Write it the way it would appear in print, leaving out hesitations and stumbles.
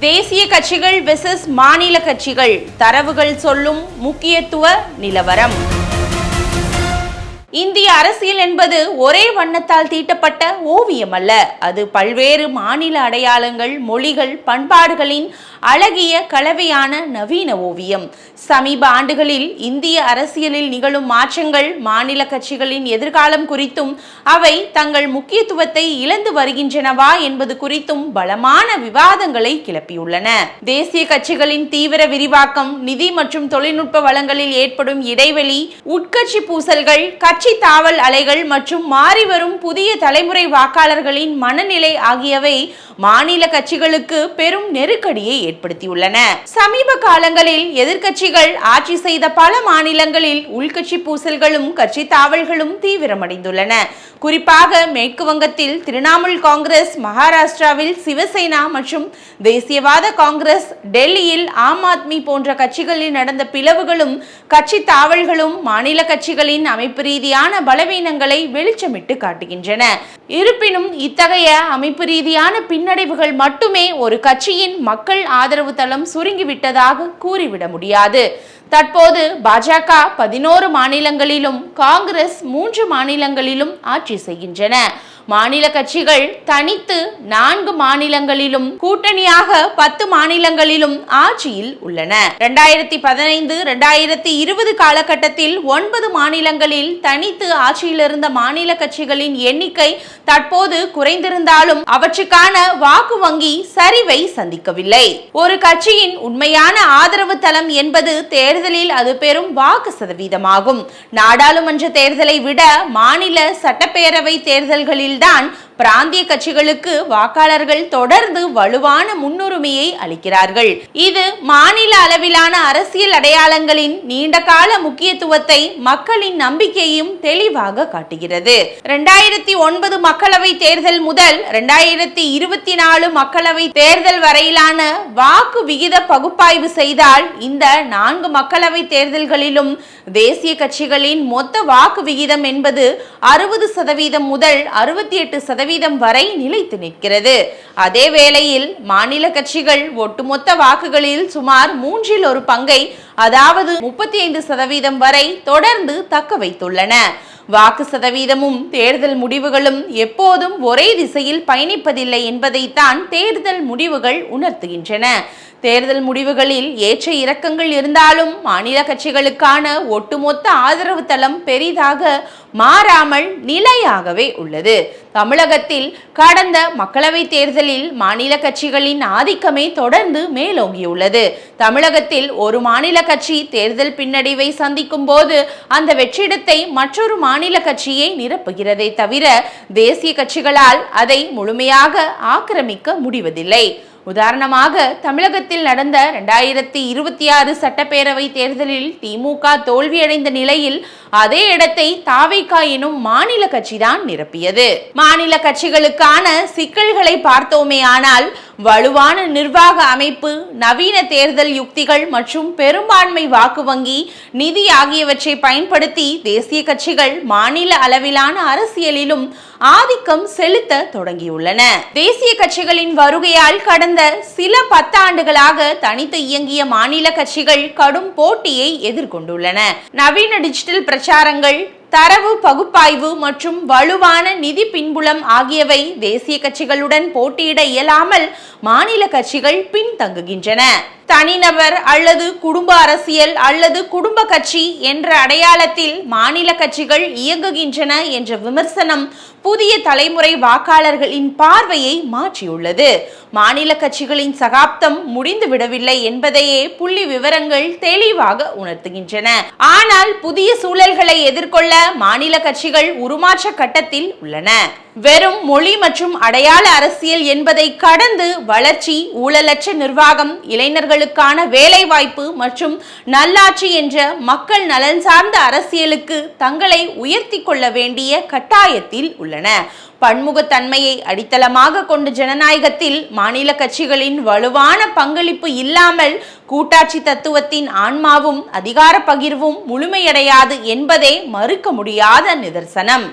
தேசிய கட்சிகள் வெர்சஸ் மாநில கட்சிகள், தரவுகள் சொல்லும் முக்கியத்துவ நிலவரம். இந்திய அரசியல் என்பது ஒரே வண்ணத்தால் தீட்டப்பட்ட ஓவியம் அல்ல. அது பல்வேறு மாநில அடையாளங்கள், மொழிகள், பண்பாடுகளின் அழகிய கலவையான நவீன ஓவியம். சமீப ஆண்டுகளில் இந்திய அரசியலில் நிகழும் மாற்றங்கள், மாநில கட்சிகளின் எதிர்காலம் குறித்தும் அவை தங்கள் முக்கியத்துவத்தை இழந்து வருகின்றனவா என்பது குறித்தும் பலமான விவாதங்களை கிளப்பியுள்ளன. தேசிய கட்சிகளின் தீவிர விரிவாக்கம், நிதி மற்றும் தொழில்நுட்ப வளங்களில் ஏற்படும் இடைவெளி, உட்கட்சி பூசல்கள், கட்சி தாவல் அலைகள் மற்றும் மாறிவரும் புதிய தலைமுறை வாக்காளர்களின் மனநிலை ஆகியவை மாநில கட்சிகளுக்கு பெரும் நெருக்கடியை ஏற்படுத்தியுள்ளன. சமீப காலங்களில் எதிர்க்கட்சிகள் ஆட்சி செய்த பல மாநிலங்களில் உள்கட்சி பூசல்களும் கட்சி தாவல்களும் தீவிரமடைந்துள்ளன. குறிப்பாக மேற்கு வங்கத்தில் திரிணாமுல் காங்கிரஸ், மகாராஷ்டிராவில் சிவசேனா மற்றும் தேசியவாத காங்கிரஸ், டெல்லியில் ஆம் ஆத்மி போன்ற கட்சிகளில் நடந்த பிளவுகளும் கட்சி தாவல்களும் மாநில கட்சிகளின் அமைப்பு ரீதியான பலவீனங்களை வெளிச்சமிட்டு காட்டுகின்றன. இருப்பினும் இத்தகைய அமைப்பு ரீதியான பின்னடைவுகள் மட்டுமே ஒரு கட்சியின் மக்கள் ஆதரவு தளம் சுருங்கிவிட்டதாக கூறிவிட முடியாது. தற்போது பாஜக 11 மாநிலங்களிலும், காங்கிரஸ் 3 மாநிலங்களிலும் ஆட்சி செய்கின்றன. மாநில கட்சிகள் தனித்து 4 மாநிலங்களிலும், கூட்டணியாக 10 மாநிலங்களிலும் ஆட்சியில் உள்ளன. 2015-2020 காலகட்டத்தில் 9 மாநிலங்களில் தனித்து ஆட்சியில் இருந்த மாநில கட்சிகளின் எண்ணிக்கை தற்போது குறைந்திருந்தாலும் அவற்றுக்கான வாக்கு வங்கி சரிவை சந்திக்கவில்லை. ஒரு கட்சியின் உண்மையான ஆதரவு தளம் என்பது தேர்தலில் அது பெறும் வாக்கு சதவீதமாகும். நாடாளுமன்ற தேர்தலை விட மாநில சட்டப்பேரவை தேர்தல்களில் தான் பிராந்திய கட்சிகளுக்கு வாக்காளர்கள் தொடர்ந்து வலுவான முன்னுரிமையை அளிக்கிறார்கள். இது மாநில அளவிலான அரசியல் அடையாளங்களின் நீண்டகால முக்கியத்துவத்தை, மக்களின் நம்பிக்கையையும் தெளிவாக காட்டுகிறது. 2009 மக்களவை தேர்தல் முதல் 2024 மக்களவை தேர்தல் வரையிலான வாக்கு விகித பகுப்பாய்வு செய்தால் இந்த 4 மக்களவை தேர்தல்களிலும் தேசிய கட்சிகளின் மொத்த வாக்கு விகிதம் என்பது 60% முதல் 68% வரை நிலைத்து நிற்கிறது. அதே வேளையில் மாநில கட்சிகள் ஒட்டுமொத்த வாக்குகளில் சுமார் 1/3 பங்கை, அதாவது 35% வரை தொடர்ந்து தக்க வைத்துள்ளன. வாக்கு சதவீதமும் தேர்தல் முடிவுகளும் எப்போதும் ஒரே திசையில் பயணிப்பதில்லை என்பதைத்தான் தேர்தல் முடிவுகள் உணர்த்துகின்றன. தேர்தல் முடிவுகளில் ஏற்ற இறக்கங்கள் இருந்தாலும் மாநில கட்சிகளுக்கான ஒட்டுமொத்த ஆதரவு தளம் பெரிதாக மாறாமல் நிலையாகவே உள்ளது. தமிழகத்தில் கடந்த மக்களவை தேர்தலில் மாநில கட்சிகளின் ஆதிக்கமே தொடர்ந்து மேலோங்கியுள்ளது. தமிழகத்தில் ஒரு மாநில கட்சி தேர்தல் பின்னடைவை சந்திக்கும் போது அந்த வெற்றிடத்தை மற்றொரு மாநில கட்சியை நிரப்புகிறதை தவிர தேசிய கட்சிகளால் அதை முழுமையாக ஆக்கிரமிக்க முடிவதில்லை. உதாரணமாக தமிழகத்தில் நடந்த 2026 சட்டப்பேரவை தேர்தலில் திமுக தோல்வியடைந்த நிலையில் அதே இடத்தை தாவேக எனும் மாநில கட்சிதான் நிரப்பியது. மாநில கட்சிகளுக்கான சிக்கல்களை பார்த்தோமே ஆனால் வலுவான நிர்வாக அமைப்பு, நவீன தேர்தல் யுக்திகள் மற்றும் பெரும்பான்மை வாக்கு வங்கி, நிதி ஆகியவற்றை பயன்படுத்தி தேசிய கட்சிகள் மாநில அளவிலான அரசியலிலும் ஆதிக்கம் செலுத்த தொடங்கியுள்ளன. தேசிய கட்சிகளின் வருகையால் கடந்த சில 10 ஆண்டுகளாக தனித்து இயங்கிய மாநில கட்சிகள் கடும் போட்டியை எதிர்கொண்டுள்ளன. நவீன டிஜிட்டல் பிரச்சாரங்கள், தரவு பகுப்பாய்வு மற்றும் வலுவான நிதி பின்புலம் ஆகியவை தேசிய கட்சிகளுடன் போட்டியிட இயலாமல் மாநில கட்சிகள் பின்தங்குகின்றன. தனிநபர் அல்லது குடும்ப அரசியல் அல்லது குடும்ப கட்சி என்ற அடையாளத்தில் மாநில கட்சிகள் இயங்குகின்றன என்ற விமர்சனம் புதிய தலைமுறை வாக்காளர்களின் பார்வையை மாற்றியுள்ளது. மாநில கட்சிகளின் சகாப்தம் முடிந்து விடவில்லை என்பதையே புள்ளி விவரங்கள் தெளிவாக உணர்த்துகின்றன. ஆனால் புதிய சூழல்களை எதிர்கொள்ள மாநில கட்சிகள் உருமாற்ற கட்டத்தில் உள்ளன. வெறும் மொழி மற்றும் அடையாள அரசியல் என்பதை கடந்து வளர்ச்சி, ஊழலற்ற நிர்வாகம், இளைஞர்களுக்கான வேலை வாய்ப்பு மற்றும் நல்லாட்சி என்ற மக்கள் நலன் சார்ந்த அரசியலுக்கு தங்களை உயர்த்தி கொள்ள வேண்டிய கட்டாயத்தில் உள்ளன. பன்முகத்தன்மையை அடித்தளமாக கொண்ட ஜனநாயகத்தில் மாநில கட்சிகளின் வலுவான பங்களிப்பு இல்லாமல் கூட்டாட்சி தத்துவத்தின் ஆன்மாவும் அதிகார பகிர்வும் முழுமையடையாது என்பதே மறுக்க முடியாத நிதர்சனம்.